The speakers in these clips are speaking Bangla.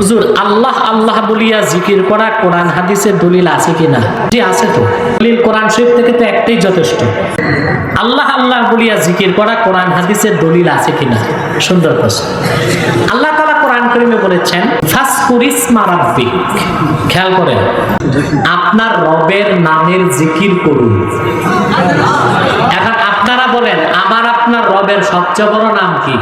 হুজুর আল্লাহ আল্লাহ বলিয়া জিকির করা কোরআন হাদিসের দলিল আছে কিনা? জি আছে তো। দলিল কোরআন শরীফ থেকে তো একটাই যথেষ্ট। আল্লাহ আল্লাহ বলিয়া জিকির করা কোরআন হাদিসের দলিল আছে কিনা? সুন্দর প্রশ্ন। আল্লাহ তাআলা কোরআন কারীমে বলেছেন ফাসকুরিসমা রাব্বিক, খেয়াল করেন, আপনার রবের নামের জিকির করুন। এখন আপনারা বলেন আমার আপনার রবের সবচেয়ে বড় নাম কি?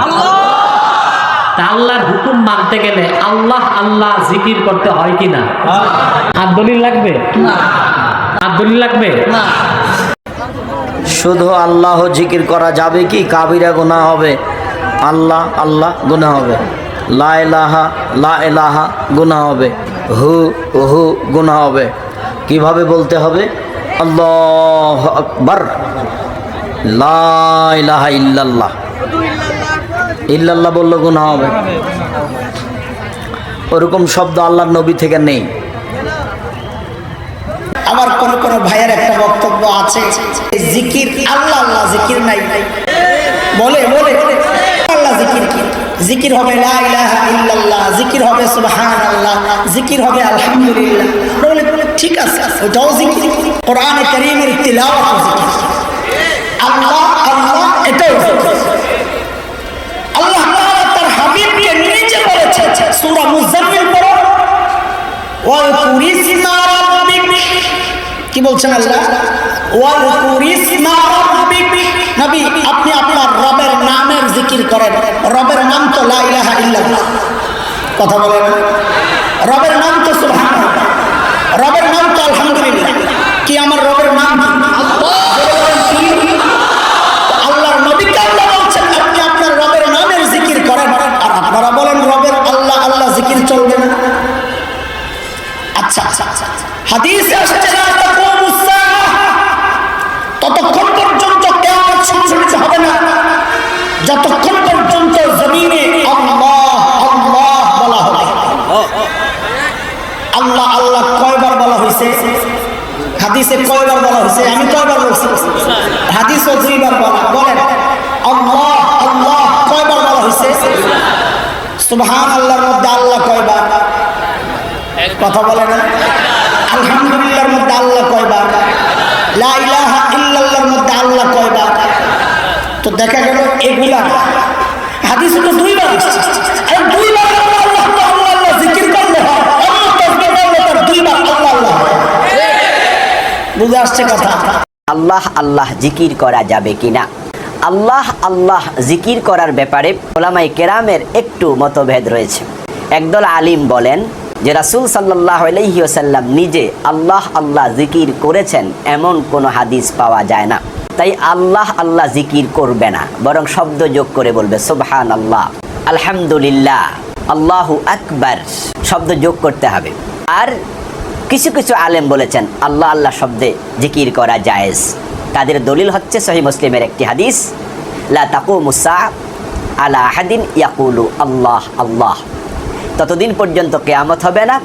আল্লাহর হুকুম মানতে গেলে আল্লাহ আল্লাহ জিকির করতে হয় কিনা? আর দলিল লাগবে না। আর দলিল লাগবে না। শুধু আল্লাহ জিকির করা যাবে কি? কাবিরা গুনাহ হবে, আল্লাহ আল্লাহ গুনাহ হবে, লা ইলাহা লা ইলাহা গুনাহ হবে, হু হু গুনাহ হবে। কিভাবে বলতে হবে? আল্লাহু আকবার, লা ইলাহা ইল্লাল্লাহ। ইল্লাল্লাহ বললে গুনাহ হবে। ওরকম শব্দ আল্লাহর নবী থেকে নেই। আমার কোন কোন ভাইয়ের একটা বক্তব্য আছে, জিকির আল্লাহ আল্লাহ জিকির নাই, বলে বলে আল্লাহ জিকির কি? জিকির হবে লা ইলাহা ইল্লাল্লাহ, জিকির হবে সুবহানাল্লাহ, জিকির হবে আলহামদুলিল্লাহ। বলে ঠিক আছে, ওটাও জিকির। কোরআনে কারীমের তিলাওয়াত জিকির, আল্লাহ আল্লাহ এটাও জিকির। আল্লাহ তাআলা তার হাবিবকে নিজে বলেছেন সূরা মুজাম্মিল পড়ো, ওয়াকুরিসমা রাব্বিক, কি বলছেন আল্লাহ? ওয়াকুরিসমা রাব্বিক, নবী আপনি আপনার রবের নামের জিকির করেন। রবের নাম তো লা ইলাহা ইল্লাল্লাহ, কথা বলেন। রবের নাম তো সুবহানাল্লাহ, রবের নাম তো আলহামদুলিল্লাহ। কি আমার রবের নাম আল্লাহর নবীকে আল্লাহ বলছেন আপনি আপনার রবের নামের জিকির করেন, আর আপনারা বলেন রবের আল্লাহ আল্লাহ জিকির চলবে না। আচ্ছা আচ্ছা, হাদিসে আসছে না তাকুমুস সাআহ, ততক্ষণ পর্যন্ত কিয়ামত সংঘটিত হবে না যতক্ষণ পর্যন্ত জমিনে আল্লাহ আল্লাহ বলা হবে। আল্লাহ আল্লাহ কয়বার বলা হয়েছে? হাদিসে কয়বার বলা হয়েছে? আমি কয়বার বলছি? হাদিসে দুইবার বলা। বলেন আল্লাহ আল্লাহ কয়বার বলা হয়েছে? সুবহানাল্লাহর মধ্যে আল্লাহ কয়বার? কথা বলে না। আলহামদুলিল্লাহর মধ্যে আল্লাহ কয়বার? লা ইলাহা ইল্লাল্লাহর মধ্যে আল্লাহ কয়বার? তো দেখা গেল এগুলা হাদিসে তো দুইবার আসছে। আর দুইবার আল্লাহ আল্লাহ আল্লাহ আল্লাহ জিকির করলে হয়, আল্লাহ তাসবিহ করলে তার দুইবার আল্লাহ আল্লাহ হয়। বুঝে আসছে কথা? আল্লাহ আল্লাহ জিকির করা যাবে কিনা? আল্লাহ আল্লাহ জিকির করার ব্যাপারে উলামায়ে কেরামের একটু মতভেদ রয়েছে। একদল আলিম বলেন যে রাসূল সাল্লাল্লাহু আলাইহি ওয়াসাল্লাম নিজে আল্লাহ আল্লাহ জিকির করেছেন এমন কোনো হাদিস পাওয়া যায় না। তাই আল্লাহ আল্লাহ জিকির করবে না, বরং শব্দ যোগ করে বলবে সুবহানাল্লাহ, আলহামদুলিল্লাহ, আল্লাহু আকবার, শব্দ যোগ করতে হবে। আর কিছু কিছু আলেম বলেছেন আল্লাহ আল্লাহ শব্দে জিকির করা জায়েজ। তাদের দলিল হচ্ছে সহিহ মুসলিমের একটি হাদিস, লা তাকুমুস সাআহ আলা আহাদিন ইয়াকুলু আল্লাহ আল্লাহ, ততদিন পর্যন্ত কিয়ামত হবে না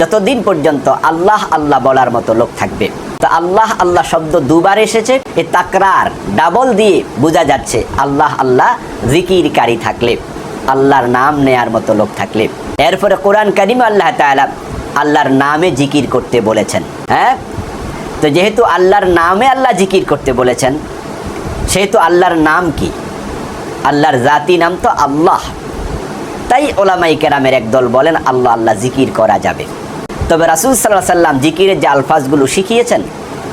যতদিন পর্যন্ত আল্লাহ আল্লাহ বলার মতো লোক থাকবে। তো আল্লাহ আল্লাহ শব্দ দুবার এসেছে, এই তাকরার ডাবল দিয়ে বোঝা যাচ্ছে আল্লাহ আল্লাহ জিকিরকারী থাকলে, আল্লাহর নাম নেয়ার মতো লোক থাকলে। এরপরে কোরআন কারীমে আল্লাহ তাআলা আল্লাহর নামে জিকির করতে বলেছেন। হ্যাঁ, তো যেহেতু আল্লাহর নামে আল্লাহ জিকির করতে বলেছেন, সেহেতু আল্লাহর নাম কি? আল্লাহর জাতি নাম তো আল্লাহ। তাই উলামায়ে কেরামের একদল বলেন আল্লাহ আল্লাহ জিকির করা যাবে। তবে রাসূল সাল্লাল্লাহু আলাইহি ওয়াসাল্লাম জিকিরের যে আলফাজগুলো শিখিয়েছেন,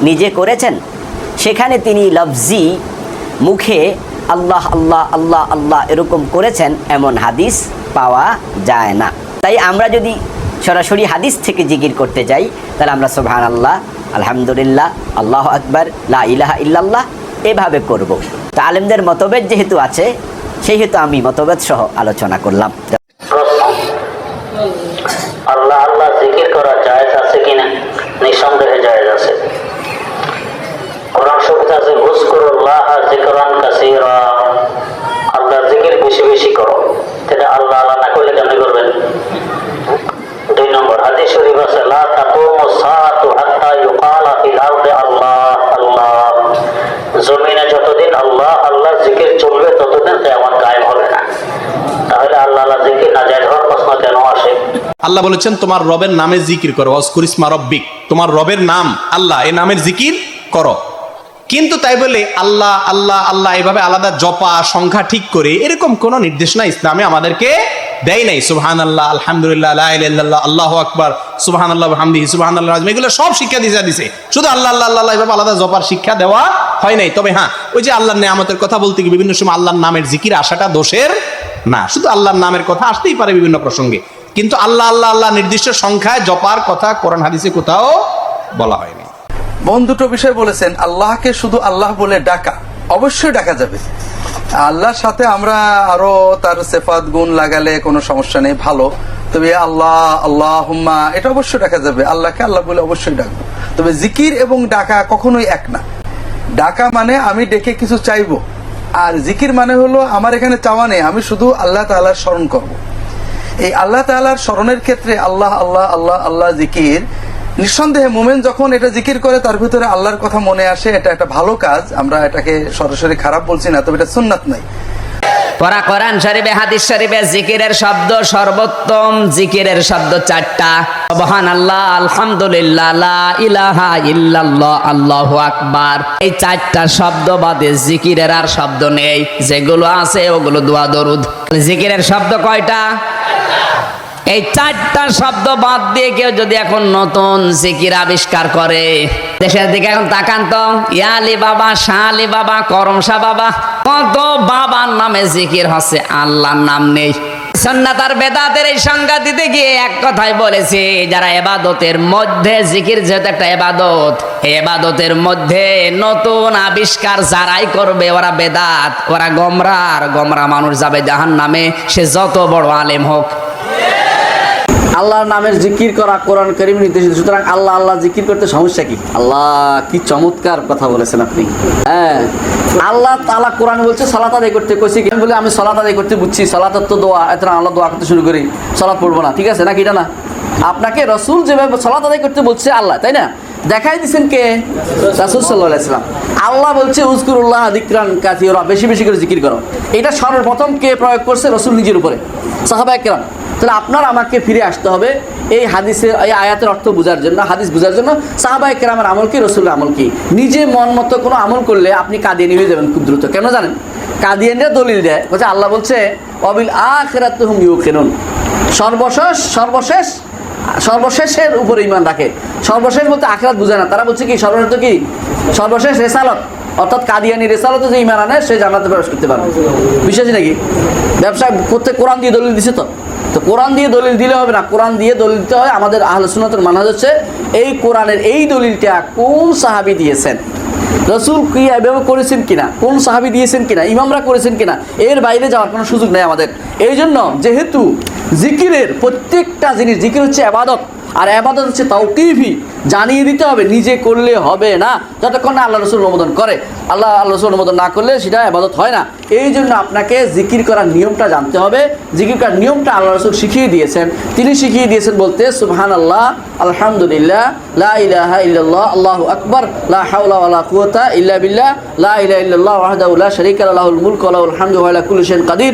নিজে করেছেন, সেখানে তিনি লফজি মুখে আল্লাহ আল্লাহ আল্লাহ আল্লাহ এরকম করেছেন এমন হাদিস পাওয়া যায় না। তাই আমরা যদি সরাসরি হাদিস থেকে জিকির করতে যাই তাহলে আমরা সুবহানাল্লাহ, আলহামদুলিল্লাহ, আল্লাহু আকবার, লা ইলাহা ইল্লাল্লাহ এভাবে করব। তো আলেমদের মতভেদ যেহেতু আছে, সেহেতু আমি মতভেদ সহ আলোচনা করলাম। আল্লাহ আল্লাহ জিকির করা জায়েজ আছে কিনা? নিঃসন্দেহে জায়েজ আছে। কোরআন শরীফে আছে উযকুরুল্লাহ যিকরান কাসীরা, আল্লাহর জিকির বেশি বেশি করো। তাহলে আল্লাহ আল্লাহ না করলে কেমনে করবেন? 2 নম্বর হাদিস শরীফ আছে লা তাকুমুস সাআতু হাত্তা ইউকালা ফিল আরদি আল্লাহ আল্লাহ, জমিনে যতদিন আল্লাহ আল্লাহ জিকির চলবে ততদিন কিয়ামত কায়েম হবে না। তাহলে আল্লাহ আল্লাহ জিকির নাজায়েজ হওয়ার প্রশ্ন কেন আসে? আল্লাহ বলেছেন তোমার রবের নামে জিকির করো, ওয়াজকুর ইসমা রব্বিক, তোমার রবের নাম আল্লাহ, এই নামের জিকির করো। কিন্তু তাই বলে আল্লাহ আল্লাহ আল্লাহ এভাবে আলাদা জপা সংখ্যা ঠিক করে এরকম কোন নির্দেশনা ইসলামে আমাদেরকে দেয় নাই। সুবহানাল্লাহ, আলহামদুলিল্লাহ, লা ইলাহা ইল্লাল্লাহ, আল্লাহু আকবার, সুবহানাল্লাহ ওয়া বিহামদিহি, সুবহানাল্লাহ আযীম, এগুলো সব শিক্ষা দিয়েছে। শুধু আল্লাহ আল্লাহ আল্লাহ এভাবে আলাদা জপার শিক্ষা দেওয়া হয় নাই। তবে হ্যাঁ, ওই যে আল্লাহর নেয়ামতের কথা বলতে গিয়ে বিভিন্ন সময় আল্লাহর নামের জিকির আসাটা দোষের না। শুধু আল্লাহর নামের কথা আসতেই পারে বিভিন্ন প্রসঙ্গে, কিন্তু আল্লাহ আল্লাহ আল্লাহ নির্দিষ্ট সংখ্যায় জপার কথা কোরআন হাদিসে কোথাও বলা হয়নি। বোন দুটো বিষয় বলেছেন। আল্লাহকে শুধু আল্লাহ বলে ডাকা, অবশ্যই ডাকা যাবে। আল্লাহর সাথে আমরা আরো তার সিফাত গুণ লাগালে কোনো সমস্যা নেই, ভালো। তবে আল্লাহ আল্লাহুম্মা এটা অবশ্যই ডাকা যাবে, আল্লাহকে আল্লাহ বলে অবশ্যই ডাকবো। তবে জিকির এবং ডাকা কখনোই এক না। ডাকা মানে আমি ডেকে কিছু চাইবো, আর জিকির মানে হলো আমার এখানে চাওয়া নেই, আমি শুধু আল্লাহ তাআলার স্মরণ করব। এই আল্লাহ তাআলার স্মরণের ক্ষেত্রে আল্লাহ আল্লাহ আল্লাহ আল্লাহ জিকির, নিঃসন্দেহে মুমিন যখন এটা জিকির করে তার ভিতরে আল্লাহর কথা মনে আসে, এটা একটা ভালো কাজ। আমরা এটাকে সরাসরি খারাপ বলছি না, তবে এটা সুন্নাত নাই। পরা কোরআন শরীফে, হাদিস শরীফে জিকিরের শব্দ, সর্বোত্তম জিকিরের শব্দ 4টা। সুবহানাল্লাহ, আলহামদুলিল্লাহ, লা ইলাহা ইল্লাল্লাহ, আল্লাহু আকবার। এই 4টা শব্দ বাদে জিকিরের আর শব্দ নেই। যেগুলো আছে ওগুলো দোয়া দরুদ। জিকিরের শব্দ কয়টা? এই 4টা শব্দ বাদ দিয়ে কেউ যদি এখন নতুন জিকির আবিষ্কার করে, দেশের দিকে এখন তাকান তো, ইয়ালি বাবা, শালি বাবা, করমশা বাবা, কত বাবার নামে জিকির হচ্ছে, আল্লাহর নাম নেই। সুন্নাত আর বেদাতের এই সংজ্ঞা দিতে গিয়ে এক কথাই বলেছি, যারা ইবাদতের মধ্যে, জিকির যেহেতু একটা ইবাদত, এই ইবাদতের মধ্যে নতুন আবিষ্কার যারাই করবে ওরা বেদাত, ওরা গোমরাহ, আর গোমরাহ মানুষ যাবে জাহান্নামে, সে যত বড় আলেম হোক। আল্লাহর নামের জিকির করা কোরআন কারীম নির্দেশিত। সুতরাং আল্লাহ আল্লাহ জিকির করতে সমস্যা কি? আল্লাহ, কি চমৎকার কথা বলেছেন আপনি। হ্যাঁ, আল্লাহ তাআলা কোরআনে বলছে সালাত আদায় করতে, কইছি কি বলে আমি সালাত আদায় করতে বুঝছি, সালাত তো দোয়া, এত আল্লাহ দোয়া করতে শুরু করি, সালাত পড়বো না, ঠিক আছে নাকি? এটা না, আপনাকে রাসূল যেভাবে সালাত আদায় করতে বলছে আল্লাহ, তাই না? দেখাই দিচ্ছেন কে? রাসূল সাল্লাল্লাহু আলাইহি ওয়াসাল্লাম। আল্লাহ বলছে উযকুরুল্লাহ যিকরান কাসীরা, বেশি বেশি করে জিকির করো। এটা সর্বপ্রথম কে প্রয়োগ করছে? রাসূল নিজের উপরে, সাহাবায়ে কেরাম। তাহলে আপনার আমাকে ফিরে আসতে হবে এই হাদিসের, এই আয়াতের অর্থ বোঝার জন্য, হাদিস বোঝার জন্য। সাহাবায়ে কেরামের আমল কি, রাসূলের আমল কি? নিজে মন মতো কোনো আমল করলে আপনি কাদিয়ানী হয়ে যাবেন খুব দ্রুত। কেন জানেন? কাদিয়ানীরা দলিল দেয়, বলছে আল্লাহ বলছে ওয়াবিল আখিরাতি হুম ইউকিনুন, সর্বশেষের উপরে ঈমান রাখে। সর্বশেষ বলতে আখিরাত বোঝায় না, তারা বলছে কি সর্বশেষ তো কি, সর্বশেষ রেসালত, অর্থাৎ কাদিয়ানী রেসালতে যে ঈমান আনে সে জান্নাতে প্রবেশ করতে পারবে। বিশ্বাসী নাকি? ব্যবসা করতে কোরআন দিয়ে দলিল দিছে তো কোরআন দিয়ে দলিল দিলে হবে না, কোরআন দিয়ে দলিল দিতে হয়। আমাদের আহলে সুন্নাতের মানহাজ হচ্ছে এই কোরআনের এই দলিলটা কোন সাহাবী দিয়েছেন, রাসূল কি এভাবে করেছেন কিনা, কোন সাহাবী দিয়েছেন কিনা, ইমামরা করেছেন কিনা, এর বাইরে যাওয়ার কোনো সুযোগ নেই আমাদের। এই জন্য যেহেতু জিকিরের প্রত্যেকটা জিনিস, জিকির হচ্ছে ইবাদত, আর ইবাদত হচ্ছে তাওকিফি, জানিয়ে দিতে হবে, নিজে করলে হবে না যতক্ষণ না আল্লাহ রাসূল অনুমোদন করে। আল্লাহ রাসূল অনুমোদন না করলে সেটা ইবাদত হয় না। এই জন্য আপনাকে জিকির করার নিয়মটা জানতে হবে। জিকির করার নিয়মটা আল্লাহ রাসূল শিখিয়ে দিয়েছেন। তিনি শিখিয়ে দিয়েছেন বলতে সুবহানাল্লাহ, আলহামদুলিল্লাহ, লা ইলাহা ইল্লাল্লাহ, আল্লাহু আকবার, লা হাওলা ওয়ালা কুওয়াতা ইল্লা বিল্লাহ, লা ইলাহা ইল্লাল্লাহ ওয়াহদাহু লা শারীকা লাহু, লাহুল মুলকু ওয়া লাহুল হামদু ওয়া আলা কুল্লি শাইইন কাদির।